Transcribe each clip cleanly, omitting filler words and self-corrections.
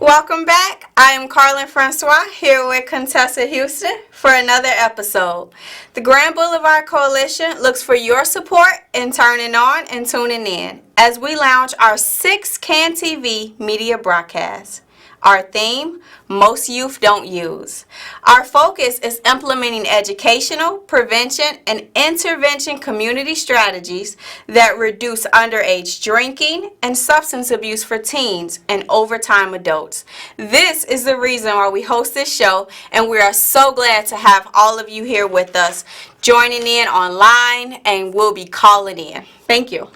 Welcome back. I am Carlin Francois here with Contessa Houston for another episode. The Grand Boulevard Coalition looks for your support in turning on and tuning in as we launch our 6th CAN TV media broadcast. Our theme, Most Youth Don't Use. Our focus is implementing educational, prevention, and intervention community strategies that reduce underage drinking and substance abuse for teens and overtime adults. This is the reason why we host this show, and we are so glad to have all of you here with us, joining in online, and we'll be calling in. Thank you.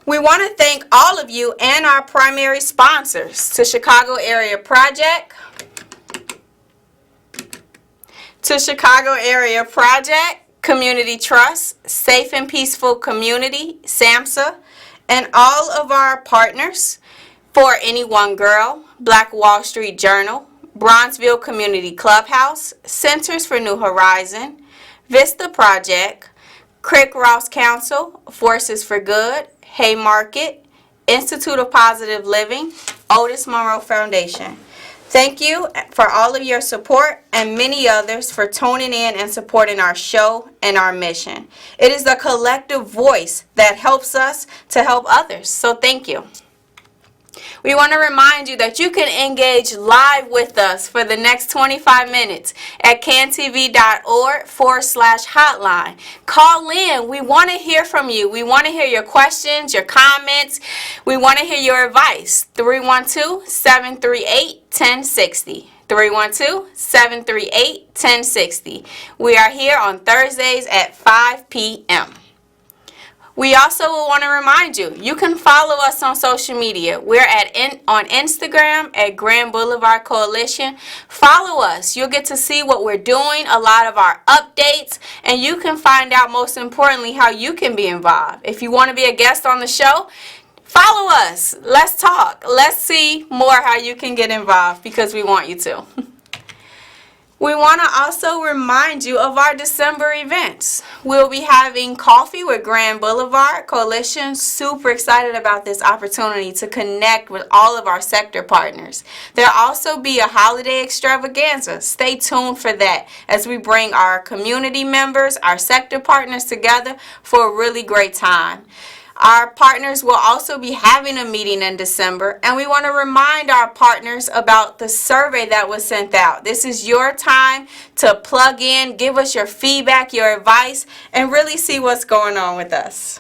We want to thank all of you and our primary sponsors, to Chicago Area Project, Community Trust, Safe and Peaceful Community, SAMHSA, and all of our partners, For Any One Girl, Black Wall Street Journal, Bronzeville Community Clubhouse, Centers for New Horizon, Vista Project, Crick Ross Council, Forces for Good, Haymarket, Institute of Positive Living, Otis Monroe Foundation. Thank you for all of your support and many others for tuning in and supporting our show and our mission. It is the collective voice that helps us to help others, so thank you. We want to remind you that you can engage live with us for the next 25 minutes at cantv.org/hotline. Call in. We want to hear from you. We want to hear your questions, your comments. We want to hear your advice. 312-738-1060. 312-738-1060. We are here on Thursdays at 5 p.m. We also want to remind you, you can follow us on social media. We're on Instagram at Grand Boulevard Coalition. Follow us. You'll get to see what we're doing, a lot of our updates, and you can find out, most importantly, how you can be involved. If you want to be a guest on the show, follow us. Let's talk. Let's see more how you can get involved, because we want you to. We want to also remind you of our December events. We'll be having coffee with Grand Boulevard Coalition. Super excited about this opportunity to connect with all of our sector partners. There'll also be a holiday extravaganza. Stay tuned for that as we bring our community members, our sector partners together for a really great time. Our partners will also be having a meeting in December, and we want to remind our partners about the survey that was sent out. This is your time to plug in, give us your feedback, your advice, and really see what's going on with us.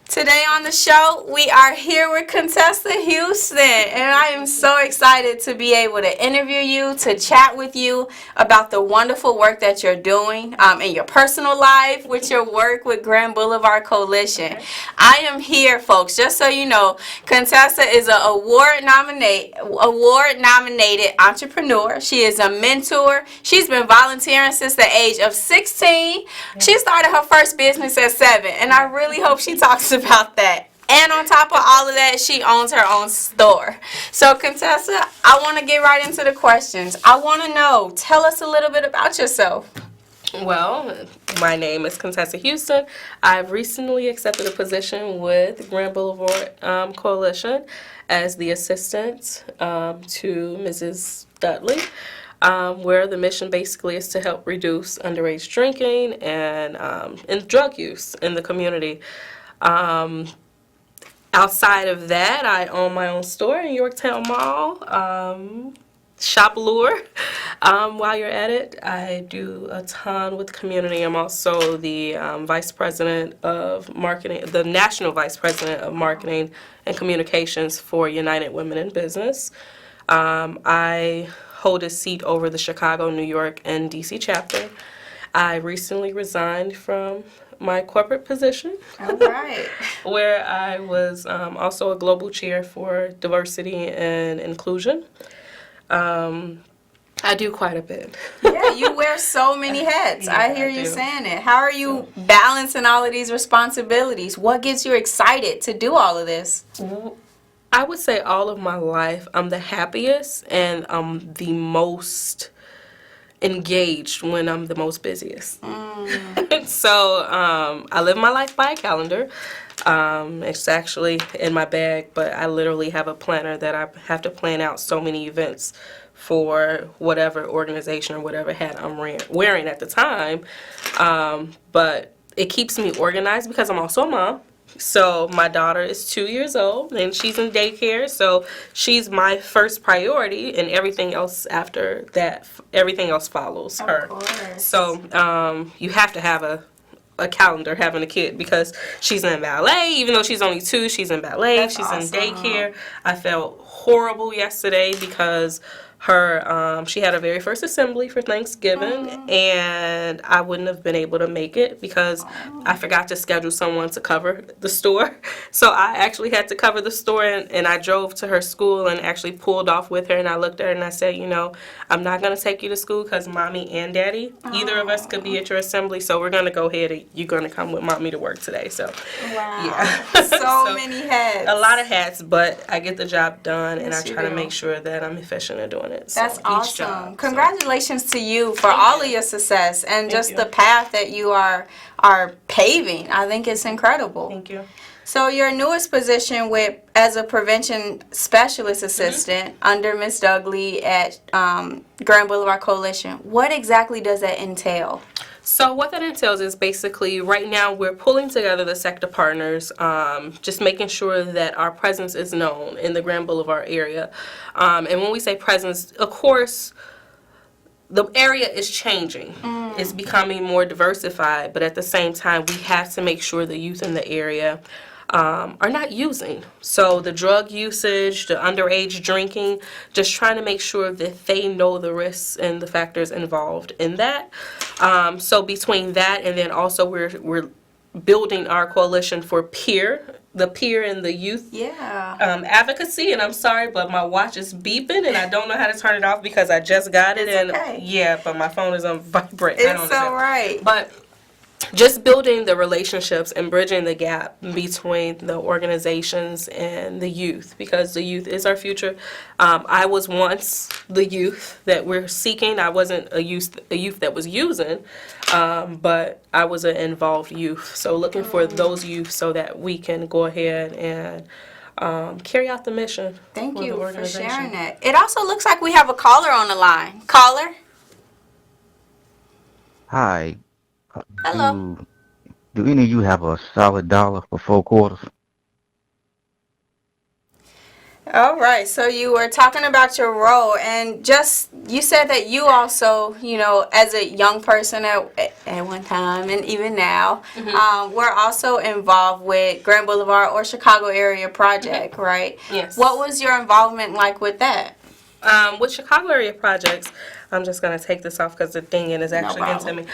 Today on the show, we are here with Contessa Houston, and I am so excited to be able to interview you, to chat with you about the wonderful work that you're doing in your personal life, with your work with Grand Boulevard Coalition. I am here, folks, just so you know, Contessa is an award-nominated entrepreneur. She is a mentor. She's been volunteering since the age of 16. She started her first business at 7, and I really hope she talks about that. And on top of all of that, she owns her own store. So Contessa, I want to get right into the questions. I want to know, tell us a little bit about yourself. Well, my name is Contessa Houston. I've recently accepted a position with Grand Boulevard Coalition as the assistant to Mrs. Dudley, where the mission basically is to help reduce underage drinking and drug use in the community. Outside of that, I own my own store in Yorktown Mall. Shop Lure. While you're at it, I do a ton with the community. I'm also the vice president of marketing, the national vice president of marketing and communications for United Women in Business. I hold a seat over the Chicago, New York, and DC chapter. I recently resigned from my corporate position, All right. where I was also a global chair for diversity and inclusion. I do quite a bit. Yeah, you wear so many hats. Yeah, I hear I you do. saying it. How are you balancing all of these responsibilities? What gets you excited to do all of this? I would say all of my life, I'm the happiest and I'm the most engaged when I'm the most busiest. So I live my life by a calendar. It's actually in my bag, but I literally have a planner that I have to plan out so many events for whatever organization or whatever hat I'm wearing at the time. But it keeps me organized because I'm also a mom. So my daughter is 2 years old and she's in daycare, so she's my first priority, and everything else after that, everything else follows her. Of course. So you have to have a calendar having a kid because she's in ballet. Even though she's only 2, she's in ballet. That's she's awesome. in daycare. I felt horrible yesterday because her she had her very first assembly for Thanksgiving, and I wouldn't have been able to make it because I forgot to schedule someone to cover the store. So I actually had to cover the store, and I drove to her school and actually pulled off with her, and I looked at her and I said, you know, I'm not going to take you to school because mommy and daddy, either of us could be at your assembly, so we're going to go ahead and you're going to come with mommy to work today. So Wow. yeah. So many hats. A lot of hats, but I get the job done, and I Yes, you try to do. make sure that I'm efficient in doing it. So That's each awesome. job, so. Congratulations to you for all of your success and just you. the path that you are paving. I think it's incredible. Thank you. So your newest position as a prevention specialist assistant under Ms. Dudley at Grand Boulevard Coalition, what exactly does that entail? So what that entails is basically right now we're pulling together the sector partners, just making sure that our presence is known in the Grand Boulevard area. And when we say presence, of course, the area is changing. It's becoming more diversified, but at the same time, we have to make sure the youth in the area are not using. So the drug usage, the underage drinking, just trying to make sure that they know the risks and the factors involved in that. So between that and then also we're building our coalition for the peer and the youth advocacy. And I'm sorry, but my watch is beeping and I don't know how to turn it off because I just got it. It's okay. Yeah, but my phone is on vibrate. It's all right. But just building the relationships and bridging the gap between the organizations and the youth, because the youth is our future. I was once the youth that we're seeking. I wasn't a youth that was using, but I was an involved youth. So looking for those youth so that we can go ahead and carry out the mission. Thank you for sharing that. It also looks like we have a caller on the line. Caller? Hi. Hello. Do any of you have a solid dollar for 4 quarters? All right, so you were talking about your role, and just you said that you also, as a young person at one time and even now, we're also involved with Grand Boulevard or Chicago area project, right? Yes. What was your involvement like with that? With Chicago area projects, I'm just going to take this off because the dinging is actually getting to me.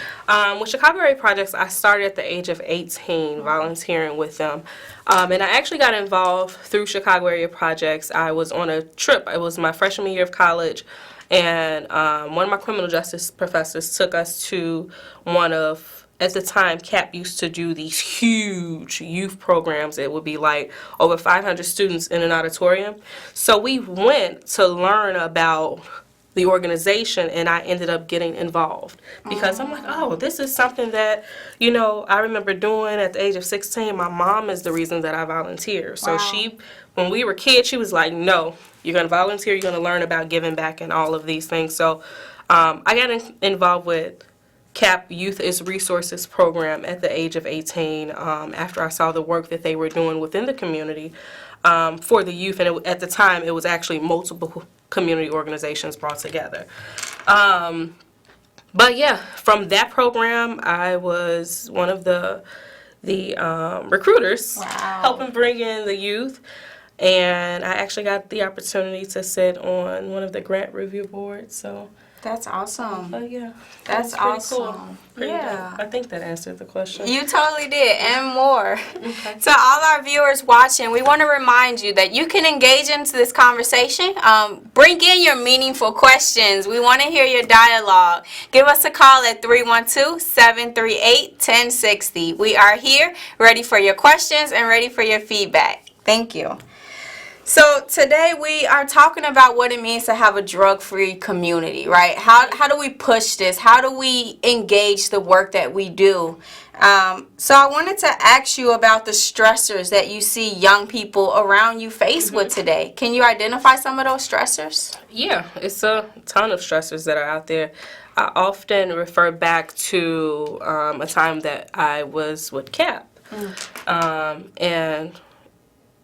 With Chicago area projects, I started at the age of 18 volunteering with them. And I actually got involved through Chicago area projects. I was on a trip. It was my freshman year of college. And one of my criminal justice professors took us to one of, at the time, CAP used to do these huge youth programs. It would be like over 500 students in an auditorium. So we went to learn about the organization, and I ended up getting involved because I'm like, oh, this is something that, I remember doing at the age of 16. My mom is the reason that I volunteer. So when we were kids, she was like, no, you're going to volunteer, you're going to learn about giving back and all of these things. So I got involved with CAP Youth is Resources program at the age of 18 after I saw the work that they were doing within the community for the youth. And at the time, it was actually multiple community organizations brought together. But yeah, from that program, I was one of the recruiters helping bring in the youth. And I actually got the opportunity to sit on one of the grant review boards. So That's awesome. yeah. That's pretty awesome. Cool. Pretty dope. I think that answered the question. You totally did, and more. To all our viewers watching, we want to remind you that you can engage into this conversation. Bring in your meaningful questions. We want to hear your dialogue. Give us a call at 312-738-1060. We are here, ready for your questions and ready for your feedback. Thank you. So today we are talking about what it means to have a drug-free community, right? How do we push this? How do we engage the work that we do? So I wanted to ask you about the stressors that you see young people around you face with today. Can you identify some of those stressors? Yeah, it's a ton of stressors that are out there. I often refer back to a time that I was with CAP. And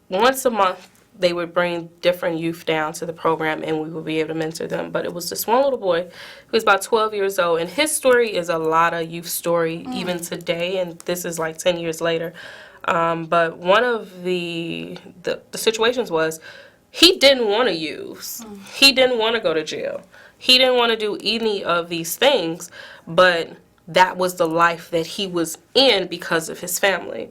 once a month, they would bring different youth down to the program and we would be able to mentor them. But it was this one little boy who was about 12 years old, and his story is a lot of youth story even today, and this is like 10 years later. But one of the situations was he didn't want to use. He didn't want to go to jail. He didn't want to do any of these things, but that was the life that he was in because of his family.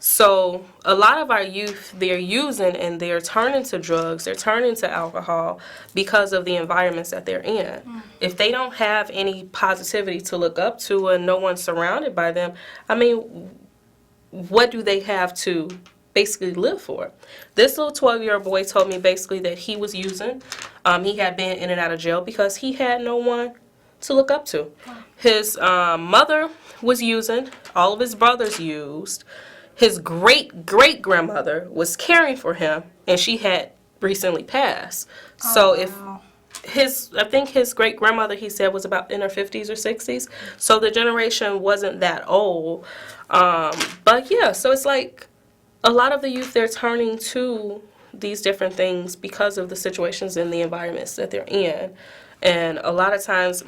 So a lot of our youth, they're using and they're turning to drugs, they're turning to alcohol because of the environments that they're in. If they don't have any positivity to look up to and no one's surrounded by them, I mean, what do they have to basically live for? This little 12-year-old boy told me basically that he was using. He had been in and out of jail because he had no one to look up to. His mother was using, all of his brothers used. His great-great-grandmother was caring for him, and she had recently passed. So I think his great-grandmother, he said, was about in her 50s or 60s. So the generation wasn't that old. But yeah, so it's like a lot of the youth, they're turning to these different things because of the situations and the environments that they're in. And a lot of times,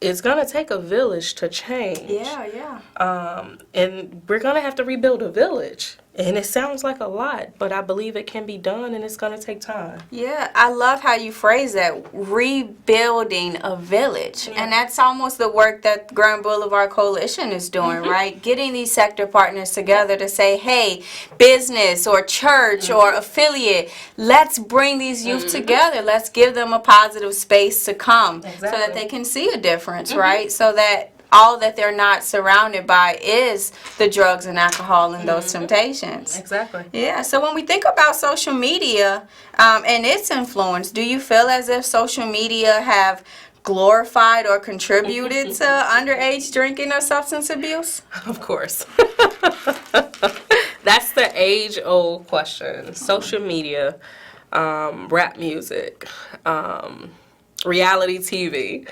it's going to take a village to change. Yeah. And we're going to have to rebuild a village. And it sounds like a lot, but I believe it can be done, and it's going to take time. Yeah, I love how you phrase that, rebuilding a village. And that's almost the work that Grand Boulevard Coalition is doing, right? Getting these sector partners together to say, hey, business or church or affiliate, let's bring these youth together. Let's give them a positive space to come so that they can see a difference, right? So that all that they're not surrounded by is the drugs and alcohol and those temptations. Exactly. Yeah, so when we think about social media and its influence, do you feel as if social media have glorified or contributed to underage drinking or substance abuse? Of course. That's the age-old question. Social media, rap music, reality TV.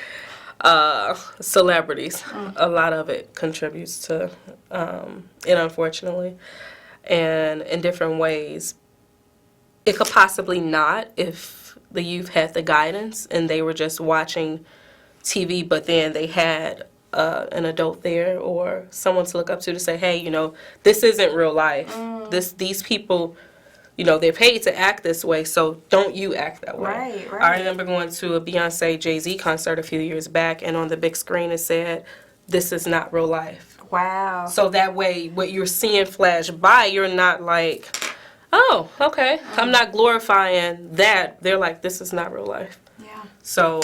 Celebrities, a lot of it contributes to it, unfortunately, and in different ways. It could possibly not if the youth had the guidance and they were just watching TV, but then they had an adult there or someone to look up to say, hey, this isn't real life. These people, they're paid to act this way, so don't you act that way. Right. I remember going to a Beyonce Jay-Z concert a few years back, and on the big screen it said, this is not real life. Wow. So that way, what you're seeing flash by, you're not like, oh, okay, I'm not glorifying that. They're like, this is not real life. Yeah. So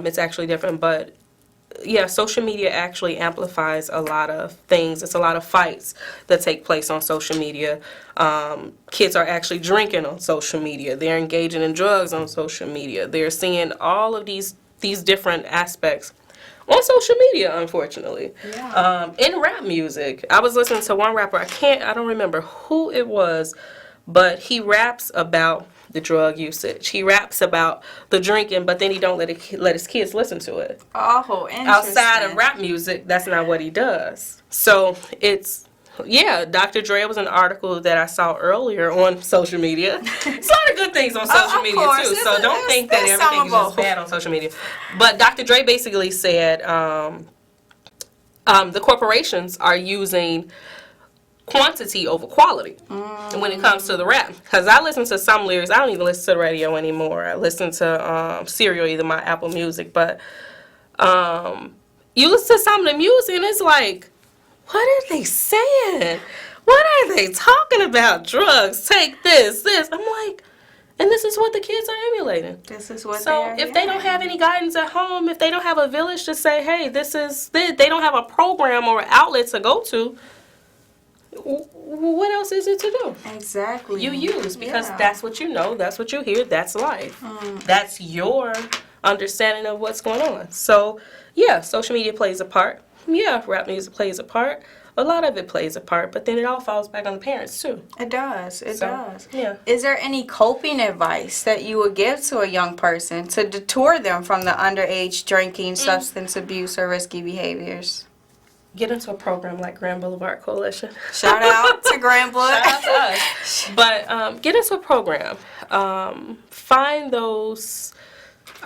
it's actually different, but yeah, social media actually amplifies a lot of things. It's a lot of fights that take place on social media. Kids are actually drinking on social media. They're engaging in drugs on social media. They're seeing all of these different aspects on social media, unfortunately. Yeah. In rap music, I was listening to one rapper. I don't remember who it was, but he raps about the drug usage. He raps about the drinking, but then he don't let his kids listen to it. Oh, interesting. Outside of rap music, that's not what he does. So Dr. Dre was an article that I saw earlier on social media. It's a lot of good things on social media course. too. So don't think that everything is just bad on social media. But Dr. Dre basically said the corporations are using quantity over quality when it comes to the rap. Because I listen to some lyrics. I don't even listen to the radio anymore. I listen to Serial, either my Apple Music. But you listen to some of the music and it's like, what are they saying? What are they talking about? Drugs, take this. I'm like, and this is what the kids are emulating. This is what So if they don't have any guidance at home, if they don't have a village to say, hey, they don't have a program or an outlet to go to, what else is it to do? Exactly. You use, because Yeah. that's what you know, that's what you hear, that's life. That's your understanding of what's going on. So, yeah, social media plays a part. Yeah, rap music plays a part. A lot of it plays a part, but then it all falls back on the parents too. It does. It So, does. yeah. Is there any coping advice that you would give to a young person to deter them from the underage drinking, substance abuse, or risky behaviors? Get into a program like Grand Boulevard Coalition. Shout out to Grand Blood. Shout out to us. But get into a program. Find our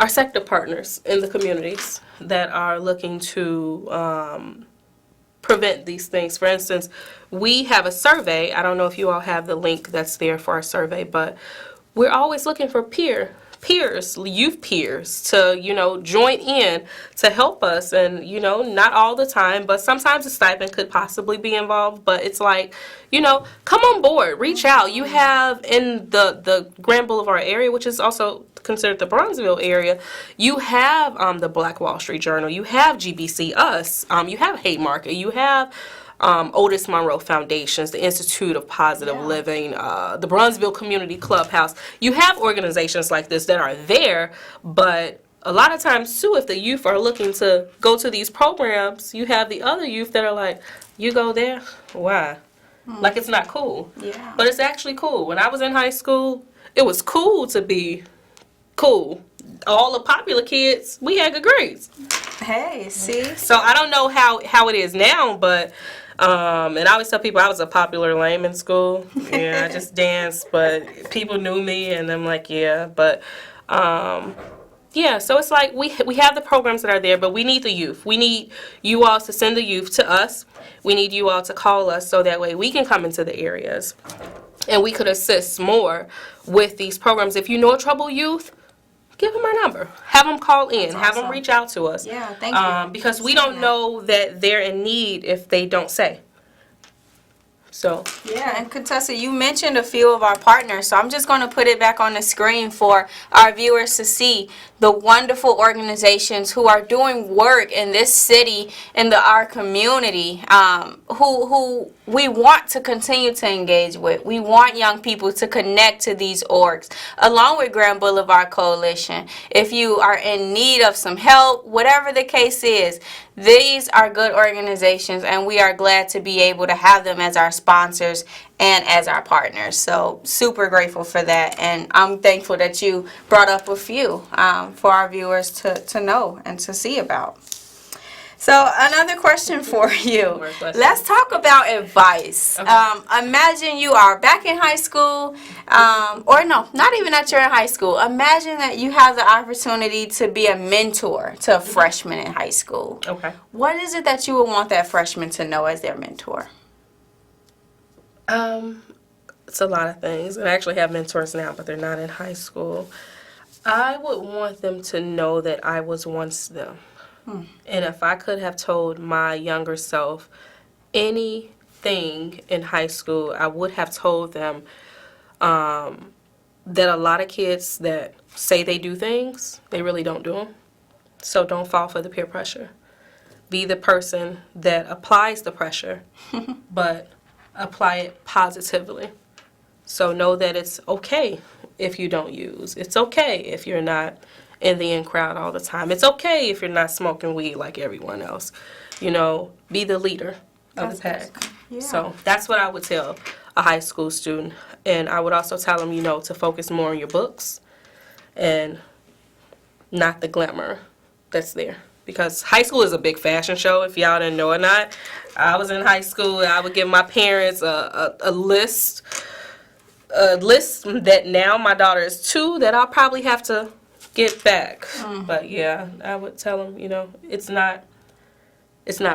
sector partners in the communities that are looking to prevent these things. For instance, we have a survey. I don't know if you all have the link that's there for our survey, but we're always looking for peers, youth peers, to, join in to help us. And, not all the time, but sometimes a stipend could possibly be involved. But it's like, come on board, reach out. You have in the Grand Boulevard area, which is also considered the Bronzeville area, you have the Black Wall Street Journal, you have GBC Us, you have Haymarket, you have Otis Monroe Foundations, the Institute of Positive Living, the Bronzeville Community Clubhouse. You have organizations like this that are there, but a lot of times too, if the youth are looking to go to these programs, you have the other youth that are like, you go there? Why? Like it's not cool. Yeah. But it's actually cool. When I was in high school, it was cool to be cool. All the popular kids, we had good grades. Hey, see? So I don't know how it is now, but and I always tell people I was a popular lame in school. Yeah, I just danced, but people knew me, and I'm like, yeah, but yeah. So it's like we have the programs that are there, but we need the youth. We need you all to send the youth to us. We need you all to call us so that way we can come into the areas, and we could assist more with these programs. If you know a troubled youth, give them our number. Have them call in. Have them reach out to us. Yeah, thank you. Because we don't know that they're in need if they don't say. So. Yeah, and Contessa, you mentioned a few of our partners, so I'm just going to put it back on the screen for our viewers to see the wonderful organizations who are doing work in this city, in our community, who we want to continue to engage with. We want young people to connect to these orgs, along with Grand Boulevard Coalition. If you are in need of some help, whatever the case is, these are good organizations, and we are glad to be able to have them as our sponsors and as our partners. So super grateful for that, and I'm thankful that you brought up a few for our viewers to know and to see about. So another question for you. Let's talk about advice. Okay. Imagine you are back in high school, or no, not even that you're in high school. Imagine that you have the opportunity to be a mentor to a freshman in high school. Okay. What is it that you would want that freshman to know as their mentor? It's a lot of things. I actually have mentors now, but they're not in high school. I would want them to know that I was once them. And if I could have told my younger self anything in high school, I would have told them that a lot of kids that say they do things, they really don't do them. So don't fall for the peer pressure. Be the person that applies the pressure, but apply it positively. So know that it's okay if you don't use. It's okay if you're not in the in crowd all the time. It's okay if you're not smoking weed like everyone else. Be the leader of the pack. Yeah. So that's what I would tell a high school student. And I would also tell them, to focus more on your books and not the glamour that's there. Because high school is a big fashion show, if y'all didn't know or not. I was in high school, I would give my parents a list that now my daughter is 2 that I'll probably have to get back. But yeah, I would tell them, it's not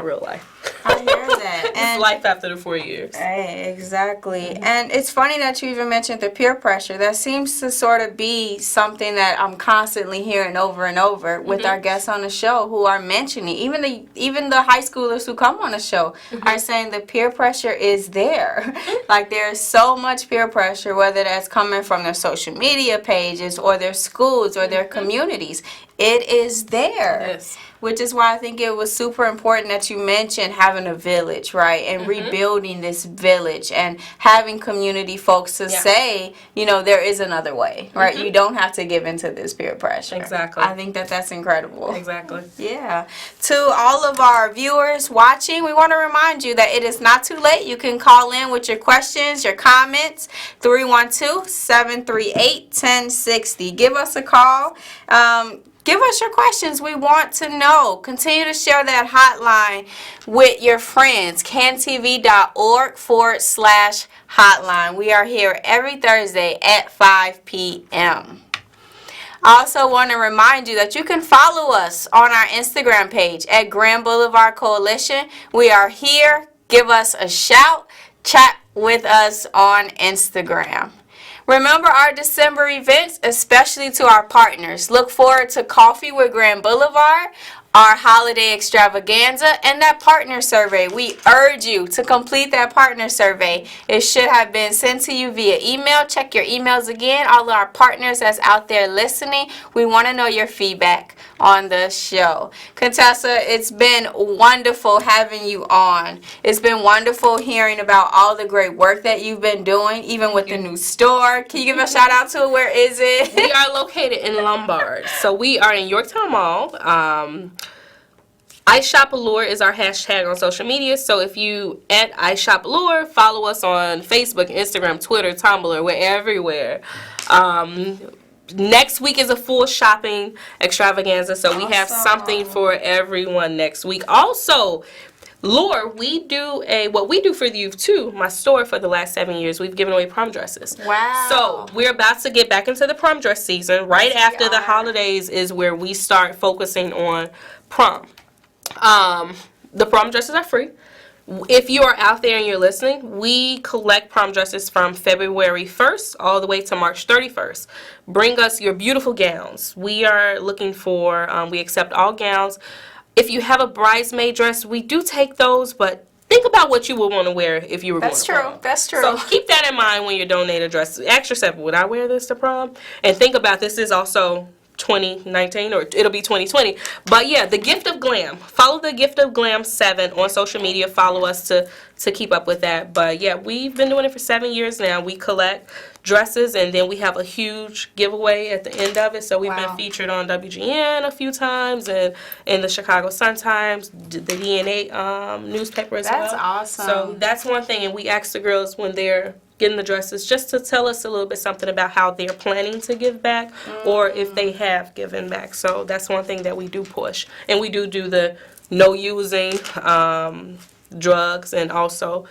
real life. I hear that. It's life after the 4 years. Hey, exactly. And it's funny that you even mentioned the peer pressure. That seems to sort of be something that I'm constantly hearing over and over with our guests on the show who are mentioning. Even the high schoolers who come on the show are saying the peer pressure is there. Like there's so much peer pressure, whether that's coming from their social media pages or their schools or their communities. It is there. Yes. Which is why I think it was super important that you mentioned having a a village, right? And rebuilding this village and having community folks to say, you know, there is another way, right? You don't have to give into this peer pressure. Exactly. I think that that's incredible. Exactly. Yeah. To all of our viewers watching, we want to remind you that it is not too late. You can call in with your questions, your comments, 312-738-1060. Give us a call. Give us your questions. We want to know. Continue to share that hotline with your friends. cantv.org/hotline. We are here every Thursday at 5 p.m. I also want to remind you that you can follow us on our Instagram page at Grand Boulevard Coalition. We are here. Give us a shout. Chat with us on Instagram. Remember our December events, especially to our partners. Look forward to Coffee with Grand Boulevard, our holiday extravaganza, and that partner survey. We urge you to complete that partner survey. It should have been sent to you via email. Check your emails again. All of our partners that's out there listening, we want to know your feedback on the show. Contessa, it's been wonderful having you on. It's been wonderful hearing about all the great work that you've been doing, even with the new store. Can you give a shout out to it? Where is it? We are located in Lombard. So we are in Yorktown Mall. iShopAllure is our hashtag on social media. So if you at iShopAllure, follow us on Facebook, Instagram, Twitter, Tumblr. We're everywhere. Next week is a full shopping extravaganza, so we have something for everyone next week. Also, Lure, what we do for the youth too, my store for the last 7 years, we've given away prom dresses. Wow. So we're about to get back into the prom dress season. Right after the holidays is where we start focusing on prom. The prom dresses are free. If you are out there and you're listening, we collect prom dresses from February 1st all the way to March 31st. Bring us your beautiful gowns. We are looking for, we accept all gowns. If you have a bridesmaid dress, we do take those, but think about what you would want to wear if you were going to prom. That's true. So keep that in mind when you donate a dress. Ask yourself, would I wear this to prom? And think about this is also 2019, or it'll be 2020. But yeah, the Gift of Glam. Follow the Gift of Glam 7 on social media. Follow us to keep up with that. But yeah, we've been doing it for 7 years now. We collect dresses, and then we have a huge giveaway at the end of it. So we've been featured on WGN a few times, and in the Chicago Sun-Times, the DNA newspaper as well. That's awesome. So that's one thing, and we ask the girls when they're getting the dresses just to tell us a little bit something about how they're planning to give back or if they have given back. So that's one thing that we do push. And we do the no using drugs and also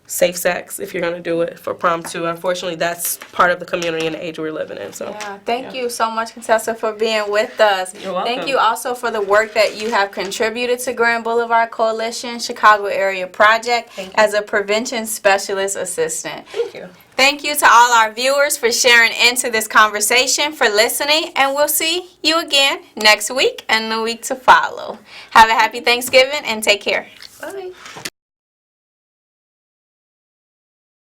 safe sex if you're going to do it for prom too. Unfortunately, that's part of the community and the age we're living in. So thank you so much, Contessa, for being with us. You're welcome. Thank you also for the work that you have contributed to Grand Boulevard Coalition Chicago Area Project as a prevention specialist assistant. Thank you. Thank you to all our viewers for sharing into this conversation, for listening, and we'll see you again next week and the week to follow. Have a happy Thanksgiving and take care. Bye.